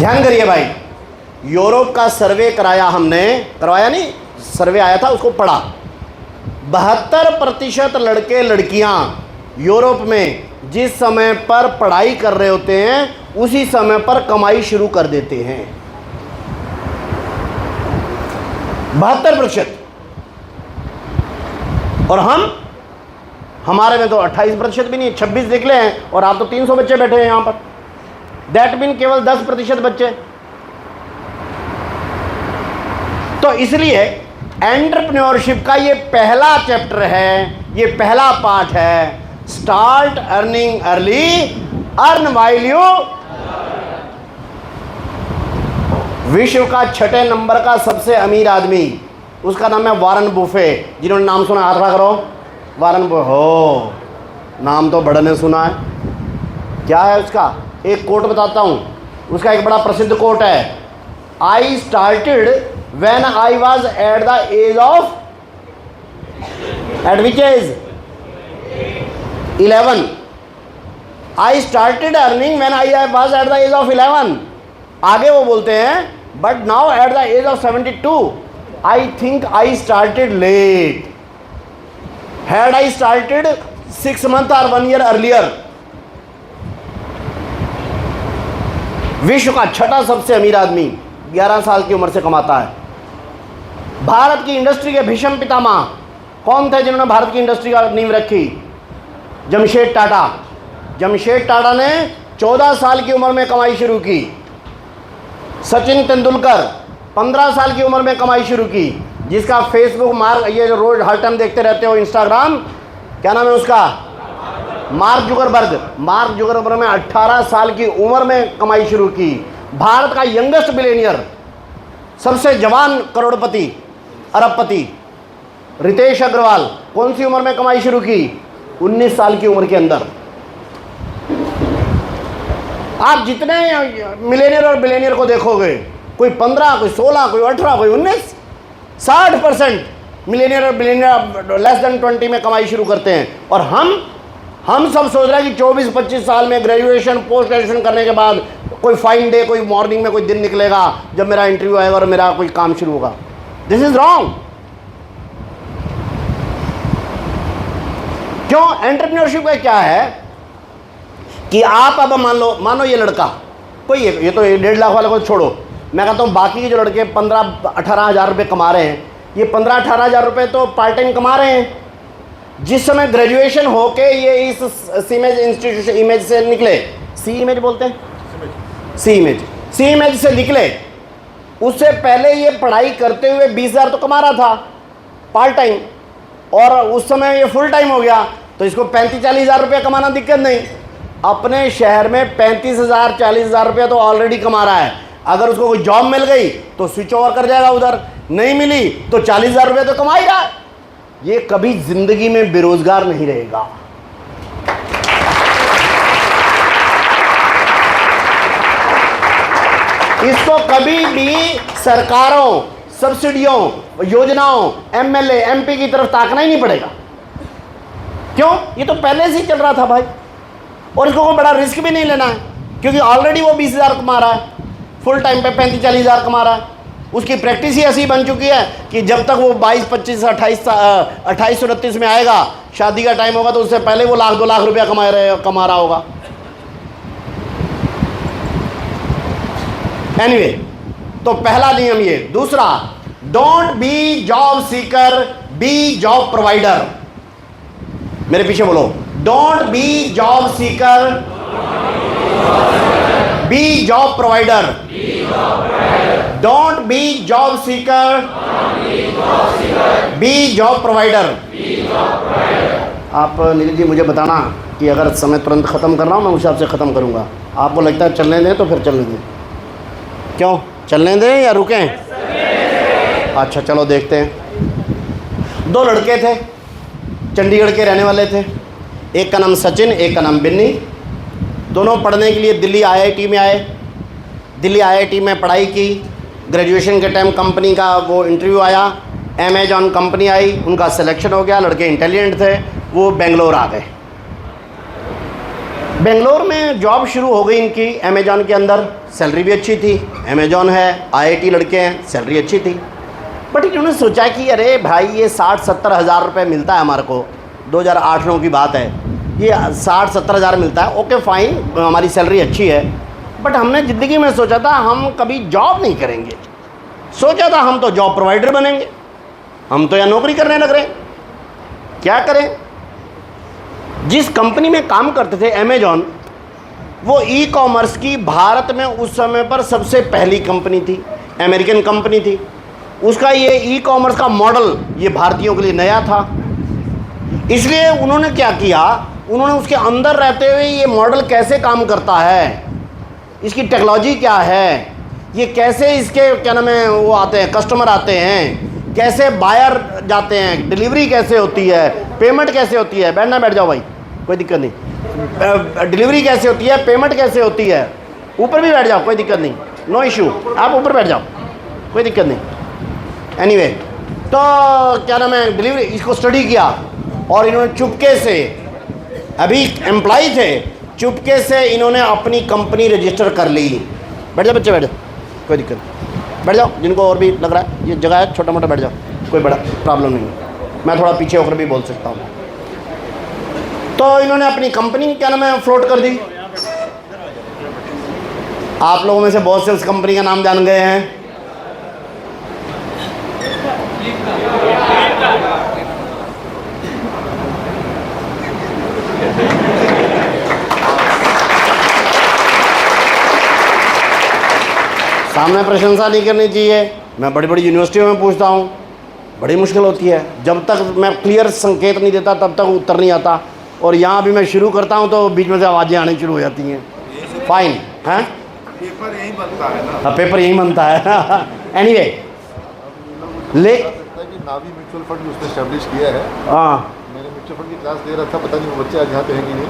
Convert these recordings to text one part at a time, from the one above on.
ध्यान करिए भाई, यूरोप का सर्वे कराया हमने, करवाया नहीं, सर्वे आया था, उसको पढ़ा। 72% लड़के लड़कियां यूरोप में जिस समय पर पढ़ाई कर रहे होते हैं उसी समय पर कमाई शुरू कर देते हैं। 72%। और हमारे में तो 28% भी नहीं, 26 निकले हैं, और आप तो 300 बच्चे बैठे हैं यहां पर। दैट मीन केवल 10% बच्चे। तो इसलिए एंटरप्रेन्योरशिप का ये पहला चैप्टर है, ये पहला पार्ट है, start earning early, earn while you. विश्व का 6 नंबर का सबसे अमीर आदमी, उसका नाम है वॉरेन बुफे। जिन्होंने नाम सुना हाथ खड़ा करो। वॉरेन बुफे, हो नाम तो बड़ा ने सुना है। क्या है उसका? एक कोट बताता हूं, उसका एक बड़ा प्रसिद्ध कोट है, I started when I was at the age of, at which age? 11। I started earning when I was at the age of 11। आगे वो बोलते हैं, but now at the age of 72 I think I started late. Had I started 6 months और 1 year earlier. विश्व का 6ठा सबसे अमीर आदमी 11 साल की उम्र से कमाता है। भारत की इंडस्ट्री के भीष्म पितामह कौन थे जिन्होंने भारत की इंडस्ट्री का नींव रखी? जमशेद टाटा। जमशेद टाटा ने 14 साल की उम्र में कमाई शुरू की। सचिन तेंदुलकर 15 साल की उम्र में कमाई शुरू की, जिसका फेसबुक मार्क, ये जो रोज हर टाइम देखते रहते हो इंस्टाग्राम, क्या नाम है उसका? Mark Zuckerberg. मार्क जुकरबर्ग ने 18 साल की उम्र में कमाई शुरू की। भारत का यंगेस्ट बिलियनियर, सबसे जवान करोड़पति, अरबपति, रितेश अग्रवाल, कौन सी उम्र में कमाई शुरू की? 19 साल की उम्र के अंदर। आप जितने मिलेनियर और बिलियनियर को देखोगे, कोई 15, कोई 16, कोई 18, कोई 19, 60% मिलेनियर और बिलियनियर लेस देन 20 में कमाई शुरू करते हैं। और हम सब सोच रहे हैं कि 24-25 साल में ग्रेजुएशन, पोस्ट ग्रेजुएशन करने के बाद कोई फाइन डे, कोई मॉर्निंग में कोई दिन निकलेगा जब मेरा इंटरव्यू आएगा और मेरा कोई काम शुरू होगा। This is wrong. क्यों? एंटरप्रेन्योरशिप का क्या है कि आप अब मानो ये लड़का कोई, ये तो 1.5 लाख वाले को छोड़ो, मैं कहता हूँ बाकी के जो लड़के 15-18 हज़ार रुपये कमा रहे हैं, ये 15-18 हज़ार रुपये तो पार्ट टाइम कमा रहे हैं। जिस समय ग्रेजुएशन होके ये इस सीमेज इंस्टीट्यूशन, इमेज से निकले, सी इमेज बोलते हैं, सी इमेज से निकले, उससे पहले ये पढ़ाई करते हुए 20,000 तो कमा रहा था पार्ट टाइम, और उस समय ये फुल टाइम हो गया, तो इसको 35-40 हज़ार रुपये कमाना दिक्कत नहीं। अपने शहर में 35,000-40 हज़ार रुपये तो ऑलरेडी कमा रहा है। अगर उसको कोई जॉब मिल गई तो स्विच ओवर कर जाएगा, उधर नहीं मिली तो 40 हज़ार रुपये तो कमा ही रहा है। ये कभी जिंदगी में बेरोजगार नहीं रहेगा। इसको कभी भी सरकारों, सब्सिडियों, योजनाओं, एमएलए, एमपी की तरफ ताकना ही नहीं पड़ेगा। क्यों? ये तो पहले से ही चल रहा था भाई, और इसको कोई बड़ा रिस्क भी नहीं लेना है, क्योंकि ऑलरेडी वो 20 हज़ार कमा रहा है, फुल टाइम पे 35-40 हज़ार कमा रहा है। उसकी प्रैक्टिस ही ऐसी बन चुकी है कि जब तक वो 22, 25, 28, 29 में आएगा, शादी का टाइम होगा, तो उससे पहले वो 1-2 लाख रुपया कमा रहा होगा। एनीवे, तो पहला नियम ये। दूसरा, don't be job seeker, be job provider. मेरे पीछे बोलो, don't be job seeker, be job provider. Don't be job seeker, be job provider. आप नीलू जी मुझे बताना कि अगर समय तुरंत ख़त्म कर रहा हूँ मैं उस हिसाब से ख़त्म करूँगा। आपको लगता है चलने दें तो फिर चलने दें। क्यों चलने दें या रुकें? अच्छा चलो देखते हैं। 2 लड़के थे, चंडीगढ़ के रहने वाले थे। एक का नाम सचिन, एक का नाम बिन्नी। दोनों पढ़ने के लिए दिल्ली आईआईटी में आए। दिल्ली आईआईटी में पढ़ाई की। ग्रेजुएशन के टाइम कंपनी का वो इंटरव्यू आया, अमेजॉन कंपनी आई, उनका सिलेक्शन हो गया। लड़के इंटेलिजेंट थे, वो बेंगलोर आ गए। बेंगलोर में जॉब शुरू हो गई इनकी अमेजॉन के अंदर, सैलरी भी अच्छी थी, अमेजॉन है, IIT लड़के हैं, सैलरी अच्छी थी। बट इन्होंने सोचा कि अरे भाई ये 60-70 हज़ार रुपये मिलता है हमारे को, 2008-9 की बात है, ये 60-70 हज़ार मिलता है, ओके फ़ाइन, हमारी सैलरी अच्छी है। बट हमने ज़िंदगी में सोचा था हम कभी जॉब नहीं करेंगे, सोचा था हम तो जॉब प्रोवाइडर बनेंगे, हम तो यहाँ नौकरी करने लग रहे हैं, क्या करें। जिस कंपनी में काम करते थे अमेजॉन, वो ई-कॉमर्स की भारत में उस समय पर सबसे पहली कंपनी थी, अमेरिकन कंपनी थी। उसका ये ई-कॉमर्स का मॉडल ये भारतीयों के लिए नया था, इसलिए उन्होंने क्या किया, उन्होंने उसके अंदर रहते हुए ये मॉडल कैसे काम करता है, इसकी टेक्नोलॉजी क्या है, ये कैसे इसके क्या नाम है वो आते हैं, कस्टमर आते हैं, कैसे बायर जाते हैं, डिलीवरी कैसे होती है, पेमेंट कैसे होती है, बैठ जाओ भाई, कोई दिक्कत नहीं, डिलीवरी कैसे होती है, पेमेंट कैसे होती है, ऊपर भी बैठ जाओ, कोई दिक्कत नहीं, नो इशू, आप ऊपर बैठ जाओ, कोई दिक्कत नहीं। एनीवे, तो क्या नाम है, डिलीवरी इसको स्टडी किया और इन्होंने चुपके से, अभी एम्प्लॉय थे, चुपके से इन्होंने अपनी कंपनी रजिस्टर कर ली। बैठ जाओ बच्चे, बैठ जाओ, कोई दिक्कत नहीं, बैठ जाओ, जिनको और भी लग रहा है ये जगह है, छोटा मोटा बैठ जाओ, कोई बड़ा प्रॉब्लम नहीं है, मैं थोड़ा पीछे होकर भी बोल सकता हूँ। तो इन्होंने अपनी कंपनी क्या नाम है फ्लोट कर दी। आप लोगों में से बहुत से उस कंपनी का नाम जान गए हैं। सामने प्रशंसा नहीं करनी चाहिए, मैं बड़ी बड़ी यूनिवर्सिटियों में पूछता हूँ, बड़ी मुश्किल होती है, जब तक मैं क्लियर संकेत नहीं देता तब तक उत्तर नहीं आता, और यहाँ भी मैं शुरू करता हूँ तो बीच में से आवाज़ें आनी शुरू हो जाती हैं। फाइन है, पेपर यही बनता है ना। हाँ, पेपर यही बनता है। एनीवे, ले नावी म्यूचुअल फंड उसने एस्टैब्लिश किया है। हाँ, मैंने म्यूचुअल फंड की क्लास दे रहा था, पता नहीं वो बच्चे आज यहाँ पे हैं कि नहीं,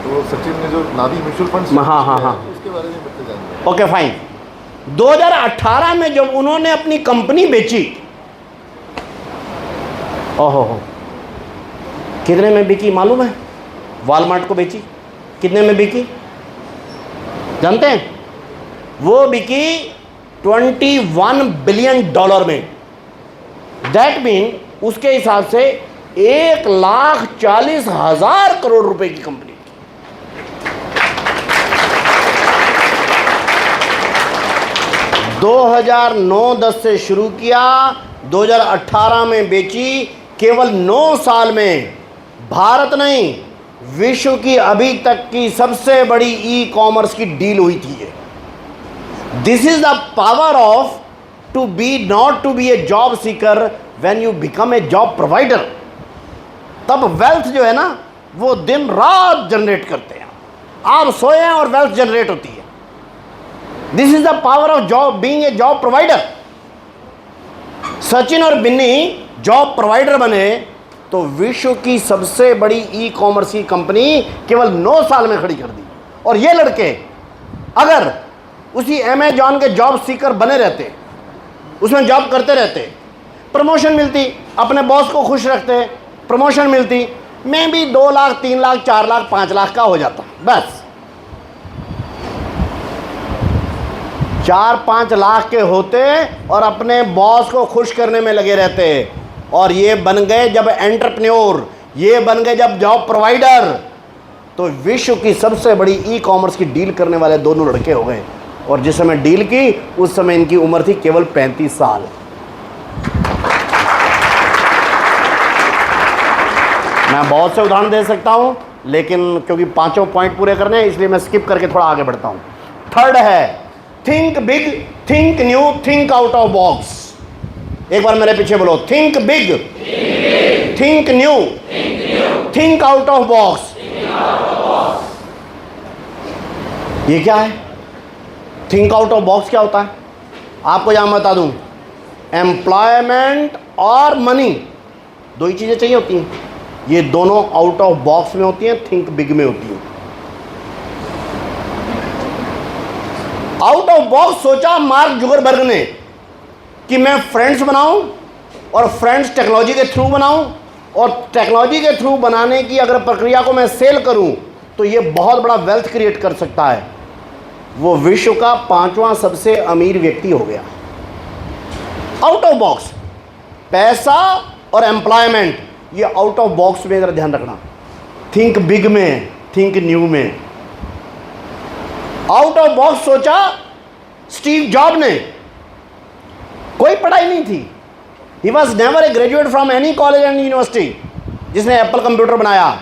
तो सचिन ने जो नावी म्यूचुअल फंड हाँ उसके बारे में बच्चे जानेंगे। Okay fine. 2018 में जब उन्होंने अपनी कंपनी बेची, ओहो, कितने में बिकी मालूम है? वॉलमार्ट को बेची, कितने में बिकी जानते हैं? वो बिकी $21 बिलियन में। दैट मीन उसके हिसाब से 1,40,000 करोड़ रुपए की कंपनी। 2009-10 से शुरू किया, 2018 में बेची, केवल 9 साल में भारत नहीं विश्व की अभी तक की सबसे बड़ी ई कॉमर्स की डील हुई थी ये। This is the power of to be not to be a job seeker when you become a job provider. तब वेल्थ जो है ना वो दिन रात जनरेट करते हैं, आप सोए हैं और वेल्थ जनरेट होती है। This is the power of job being a job provider. Sachin और बिन्नी जॉब प्रोवाइडर बने तो विश्व की सबसे बड़ी ई कॉमर्स की कंपनी केवल 9 साल में खड़ी कर दी। और ये लड़के अगर उसी अमेजॉन के जॉब सीकर बने रहते, उसमें जॉब करते रहते, प्रमोशन मिलती, अपने बॉस को खुश रखते, प्रमोशन मिलती, मैं भी 2 लाख 3 लाख 4 लाख 5 लाख का हो जाता। बस 4-5 लाख के होते और अपने बॉस को खुश करने में लगे रहते। और ये बन गए जब एंटरप्रेन्योर, ये बन गए जब जॉब प्रोवाइडर, तो विश्व की सबसे बड़ी ई कॉमर्स की डील करने वाले दोनों लड़के हो गए। और जिस समय डील की उस समय इनकी उम्र थी केवल 35 साल। मैं बहुत से उदाहरण दे सकता हूं, लेकिन क्योंकि 5 पॉइंट पूरे करने हैं इसलिए मैं स्किप करके थोड़ा आगे बढ़ता हूं। थर्ड है think big, think new, think out of box. एक बार मेरे पीछे बोलो, think big, think new, think out of box. ये क्या है? थिंक आउट ऑफ बॉक्स क्या होता है आपको यहां बता दूं। एम्प्लॉयमेंट और मनी, दो ही चीजें चाहिए होती हैं, ये दोनों आउट ऑफ बॉक्स में होती हैं, थिंक बिग में होती हैं। आउट ऑफ बॉक्स सोचा मार्क जुकरबर्ग ने कि मैं फ्रेंड्स बनाऊं और फ्रेंड्स टेक्नोलॉजी के थ्रू बनाऊं, और टेक्नोलॉजी के थ्रू बनाने की अगर प्रक्रिया को मैं सेल करूं तो ये बहुत बड़ा वेल्थ क्रिएट कर सकता है, वो विश्व का 5वां सबसे अमीर व्यक्ति हो गया। आउट ऑफ बॉक्स, पैसा और एम्प्लॉयमेंट, ये आउट ऑफ बॉक्स में, जरा ध्यान रखना। थिंक बिग में, थिंक न्यू में। आउट ऑफ बॉक्स सोचा स्टीव जॉब ने। कोई पढ़ाई नहीं थी, he was never a graduate from any college and university, जिसने एप्पल कंप्यूटर बनाया।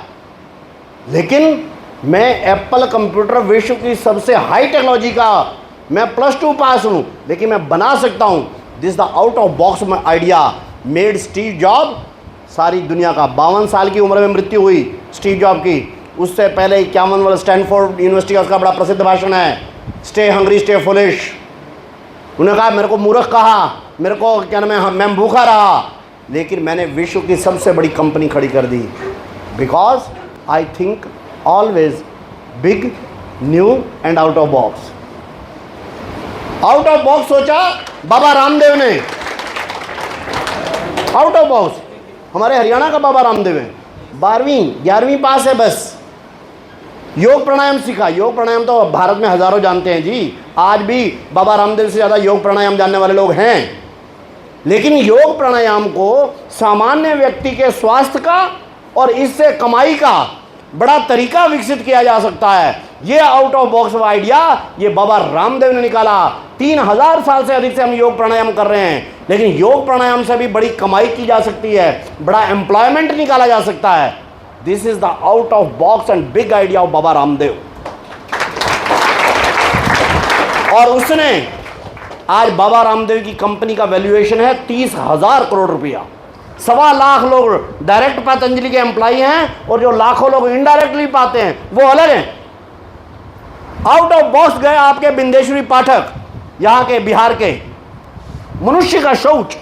लेकिन मैं एप्पल कंप्यूटर विश्व की सबसे हाई टेक्नोलॉजी का, मैं +2 पास हूं, लेकिन मैं बना सकता हूं। This the out of box idea made Steve job सारी दुनिया का। 52 साल की उम्र में मृत्यु हुई स्टीव जॉब की। उससे पहले 51 वाला स्टैनफोर्ड यूनिवर्सिटी का उसका बड़ा प्रसिद्ध भाषण है, स्टे हंग्री स्टे फुलिश। उन्होंने कहा मेरे को मूर्ख कहा, मेरे को क्या नाम है, मैं भूखा रहा, लेकिन मैंने विश्व की सबसे बड़ी कंपनी खड़ी कर दी। Because I think always big, new and out of box. Out of box सोचा बाबा रामदेव ने। आउट ऑफ बॉक्स, हमारे हरियाणा का बाबा रामदेव है, 12वीं 11वीं पास है बस। योग प्राणायाम सीखा। योग प्राणायाम तो भारत में हजारों जानते हैं जी, आज भी बाबा रामदेव से ज़्यादा योग प्राणायाम जानने वाले लोग हैं। लेकिन योग प्राणायाम को सामान्य व्यक्ति के स्वास्थ्य का और इससे कमाई का बड़ा तरीका विकसित किया जा सकता है। ये आउट ऑफ बॉक्स आइडिया ये बाबा रामदेव ने निकाला। 3000 साल से अधिक से हम योग प्राणायाम कर रहे हैं, लेकिन योग प्राणायाम से भी बड़ी कमाई की जा सकती है, बड़ा एम्प्लॉयमेंट निकाला जा सकता है। This is the out of box and big idea of Baba Ramdev. और उसने आज बाबा रामदेव की कंपनी का वैल्यूएशन है 30,000 करोड़ रुपया। 1.25 लाख लोग डायरेक्ट पतंजलि के एम्प्लॉई हैं और जो लाखों लोग इनडायरेक्टली पाते हैं वो अलग हैं। आउट ऑफ बॉक्स गए आपके बिंदेश्वरी पाठक, यहां के बिहार के। मनुष्य का शौच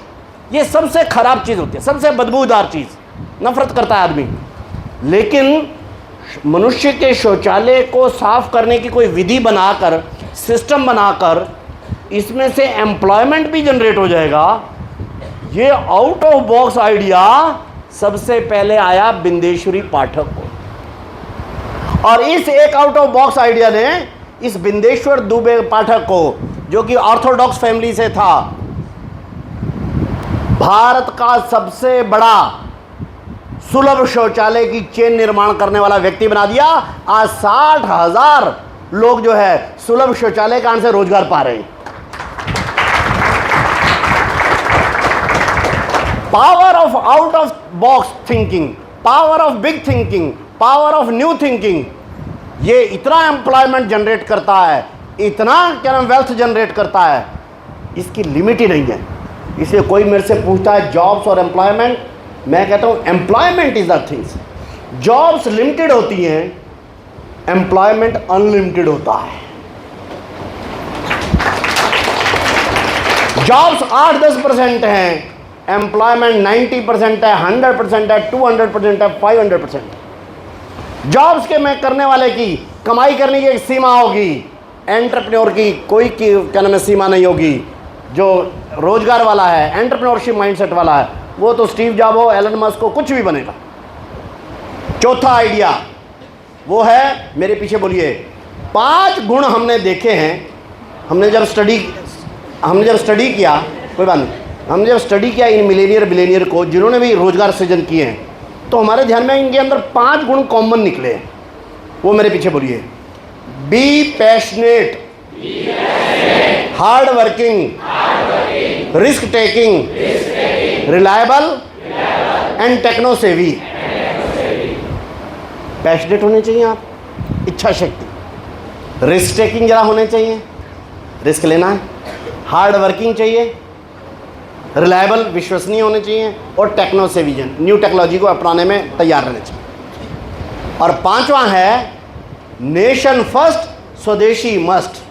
ये सबसे खराब चीज होती है, सबसे बदबूदार चीज, नफरत करता है आदमी। लेकिन मनुष्य के शौचालय को साफ करने की कोई विधि बनाकर, सिस्टम बनाकर, इसमें से एम्प्लॉयमेंट भी जनरेट हो जाएगा। ये आउट ऑफ बॉक्स आइडिया सबसे पहले आया बिंदेश्वरी पाठक को। और इस एक आउट ऑफ बॉक्स आइडिया ने इस बिंदेश्वर दुबे पाठक को, जो कि ऑर्थोडॉक्स फैमिली से था, भारत का सबसे बड़ा सुलभ शौचालय की चेन निर्माण करने वाला व्यक्ति बना दिया। आज 60,000 लोग जो है सुलभ शौचालय कारण से रोजगार पा रहे हैं। Power of out of box thinking, power of big thinking, power of new thinking, ये इतना एम्प्लॉयमेंट जनरेट करता है, इतना क्या नाम वेल्थ जनरेट करता है, इसकी लिमिट ही नहीं है। इसलिए कोई मेरे से पूछता है जॉब्स और एम्प्लॉयमेंट, मैं कहता हूं employment is the things. Jobs limited होती हैं, एम्प्लॉयमेंट अनलिमिटेड होता है। जॉब्स 8-10% हैं, एम्प्लॉयमेंट 90% है, 100% है, 200% है, 500%। जॉब्स के में करने वाले की कमाई करने की एक सीमा होगी, एंटरप्रेन्योर की कोई की क्या नाम है सीमा नहीं होगी। जो रोजगार वाला है, एंटरप्रेन्योरशिप माइंडसेट वाला है, वो तो स्टीव जॉब हो, एलन मस्क हो, कुछ भी बनेगा। चौथा आइडिया वो है, मेरे पीछे बोलिए, 5 गुण हमने देखे हैं। हमने जब स्टडी किया, कोई बात नहीं, हमने जब स्टडी किया इन मिलेनियर बिलेनियर को, जिन्होंने भी रोजगार सृजन किए हैं, तो हमारे ध्यान में इनके अंदर 5 गुण कॉमन निकले हैं। वो मेरे पीछे बोलिए, be passionate, hard working, risk taking, reliable and techno savvy. Passionate होने चाहिए आप, इच्छा शक्ति, रिस्क टेकिंग जरा होने चाहिए, रिस्क लेना है, हार्ड वर्किंग चाहिए, रिलायबल विश्वसनीय होने चाहिए, और टेक्नो सेविजन न्यू टेक्नोलॉजी को अपनाने में तैयार रहने चाहिए। और 5वां है नेशन फर्स्ट स्वदेशी मस्ट।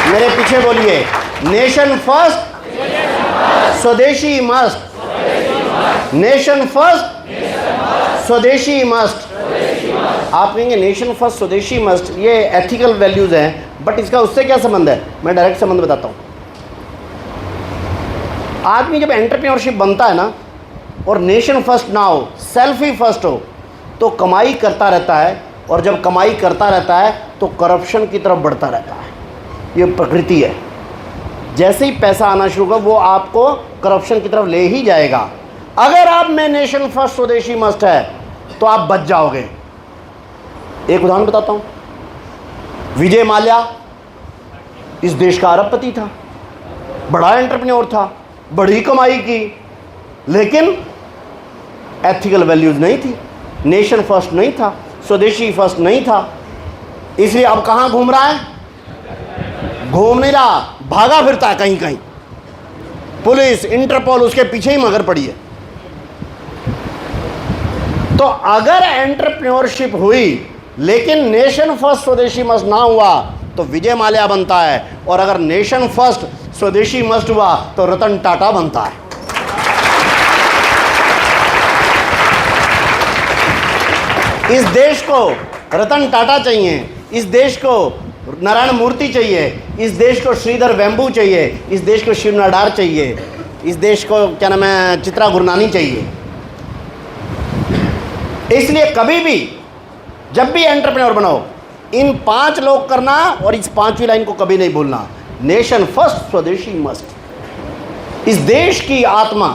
मेरे पीछे बोलिए, नेशन फर्स्ट स्वदेशी मस्ट, नेशन फर्स्ट स्वदेशी मस्ट। आप कहेंगे नेशन फर्स्ट स्वदेशी मस्ट, ये एथिकल वैल्यूज हैं, बट इसका उससे क्या संबंध है? मैं डायरेक्ट संबंध बताता हूं। आदमी जब एंटरप्रेन्योरशिप बनता है ना, और नेशन फर्स्ट ना हो, सेल्फ ही फर्स्ट हो, तो कमाई करता रहता है, और जब कमाई करता रहता है तो करप्शन की तरफ बढ़ता रहता है। ये प्रकृति है। जैसे ही पैसा आना शुरू होगा वो आपको करप्शन की तरफ ले ही जाएगा। अगर आप में नेशन फर्स्ट स्वदेशी मस्ट है तो आप बच जाओगे। एक उदाहरण बताता हूँ। विजय माल्या इस देश का अरबपति था, बड़ा एंटरप्रेन्योर था, बड़ी कमाई की, लेकिन एथिकल वैल्यूज़ नहीं थी, नेशन फर्स्ट नहीं था, स्वदेशी फर्स्ट नहीं था। इसलिए अब कहाँ घूम रहा है? घूम नहीं रहा, भागा फिरता है कहीं कहीं। पुलिस, इंटरपोल उसके पीछे ही मगर पड़ी है। तो अगर एंटरप्रेन्योरशिप हुई लेकिन नेशन फर्स्ट स्वदेशी मस्ट ना हुआ तो विजय माल्या बनता है, और अगर नेशन फर्स्ट स्वदेशी मस्ट हुआ तो रतन टाटा बनता है। इस देश को रतन टाटा चाहिए, इस देश को नारायण मूर्ति चाहिए, इस देश को श्रीधर वेम्बू चाहिए, इस देश को शिव नाडार चाहिए, इस देश को क्या नाम है, चित्रा गुरनानी चाहिए। इसलिए कभी भी जब भी एंटरप्रेन्योर बनाओ, इन 5 लोग करना, और इस 5वीं लाइन को कभी नहीं भूलना, नेशन फर्स्ट स्वदेशी मस्ट। इस देश की आत्मा,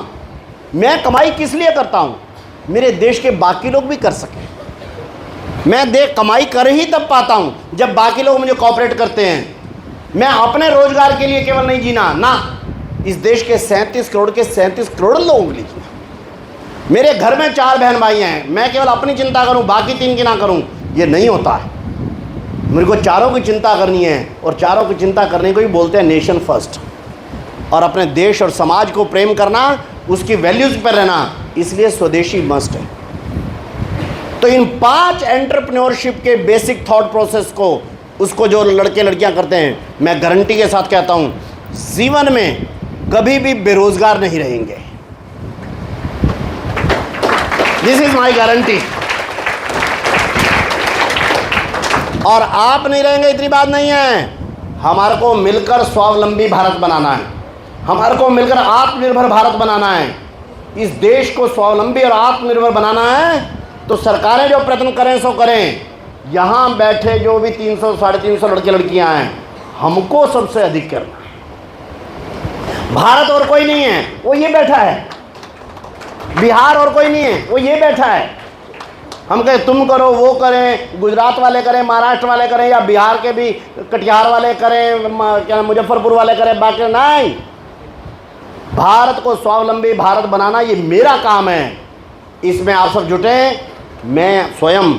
मैं कमाई किस लिए करता हूँ? मेरे देश के बाकी लोग भी कर सकें। मैं कमाई कर ही तब पाता हूँ जब बाकी लोग मुझे कोऑपरेट करते हैं। मैं अपने रोजगार के लिए केवल नहीं जीना ना, इस देश के 37 करोड़ के 37 करोड़ लोगों के लिए जीना। मेरे घर में 4 बहन भाई हैं, मैं केवल अपनी चिंता करूँ, बाकी 3 की ना करूँ, ये नहीं होता है। मेरे को चारों की चिंता करनी है, और चारों की चिंता करने को ही बोलते हैं नेशन फर्स्ट। और अपने देश और समाज को प्रेम करना, उसकी वैल्यूज़ पर रहना, इसलिए स्वदेशी मस्ट है। तो इन 5 एंटरप्रेन्योरशिप के बेसिक थॉट प्रोसेस को, उसको जो लड़के लड़कियां करते हैं, मैं गारंटी के साथ कहता हूं, जीवन में कभी भी बेरोजगार नहीं रहेंगे। This is my guarantee. और आप नहीं रहेंगे इतनी बात नहीं है, हमारे को मिलकर स्वावलंबी भारत बनाना है, हमारे को मिलकर आत्मनिर्भर भारत बनाना है। इस देश को स्वावलंबी और आत्मनिर्भर बनाना है तो सरकारें जो प्रयत्न करें सो करें। यहाँ बैठे जो भी 300 साढ़े 300 लड़के लड़कियाँ हैं, हमको सबसे अधिक करना है। भारत और कोई नहीं है, वो ये बैठा है। बिहार और कोई नहीं है, वो ये बैठा है। हम कहें तुम करो, वो करें, गुजरात वाले करें, महाराष्ट्र वाले करें, या बिहार के भी कटिहार वाले करें, क्या मुजफ्फरपुर वाले करें, बाकी नहीं। भारत को स्वावलंबी भारत बनाना ये मेरा काम है। इसमें आप सब जुटें। मैं स्वयं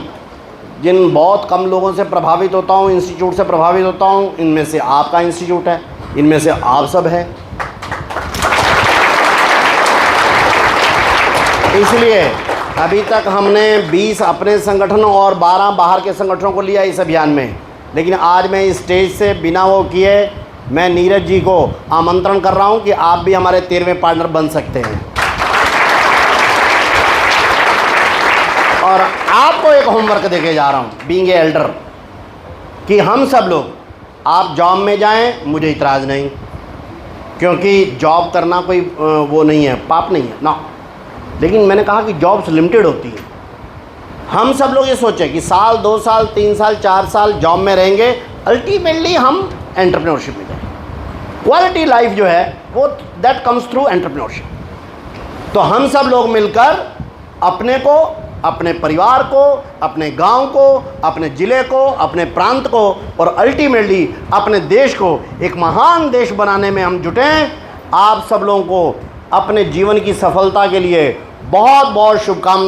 जिन बहुत कम लोगों से प्रभावित होता हूँ, इंस्टीट्यूट से प्रभावित होता हूँ, इनमें से आपका इंस्टीट्यूट है, इनमें से आप सब हैं। इसलिए अभी तक हमने 20 अपने संगठन और 12 बाहर के संगठनों को लिया इस अभियान में। लेकिन आज मैं इस स्टेज से बिना वो किए मैं नीरज जी को आमंत्रण कर रहा हूँ कि आप भी हमारे 13वें पार्टनर बन सकते हैं। और आपको एक होमवर्क देके जा रहा हूँ, बीइंग ए एल्डर, कि हम सब लोग, आप जॉब में जाएं, मुझे इतराज़ नहीं, क्योंकि जॉब करना कोई वो नहीं है, पाप नहीं है ना। लेकिन मैंने कहा कि जॉब्स लिमिटेड होती है। हम सब लोग ये सोचें कि साल 2 साल 3 साल 4 साल जॉब में रहेंगे, अल्टीमेटली हम एंटरप्रेन्योरशिप में जाएं। क्वालिटी लाइफ जो है वो दैट कम्स थ्रू एंटरप्रेन्योरशिप। तो हम सब लोग मिलकर अपने को, अपने परिवार को, अपने गांव को, अपने ज़िले को, अपने प्रांत को, और अल्टीमेटली अपने देश को एक महान देश बनाने में हम जुटें। आप सब लोगों को अपने जीवन की सफलता के लिए बहुत बहुत शुभकामनाएं।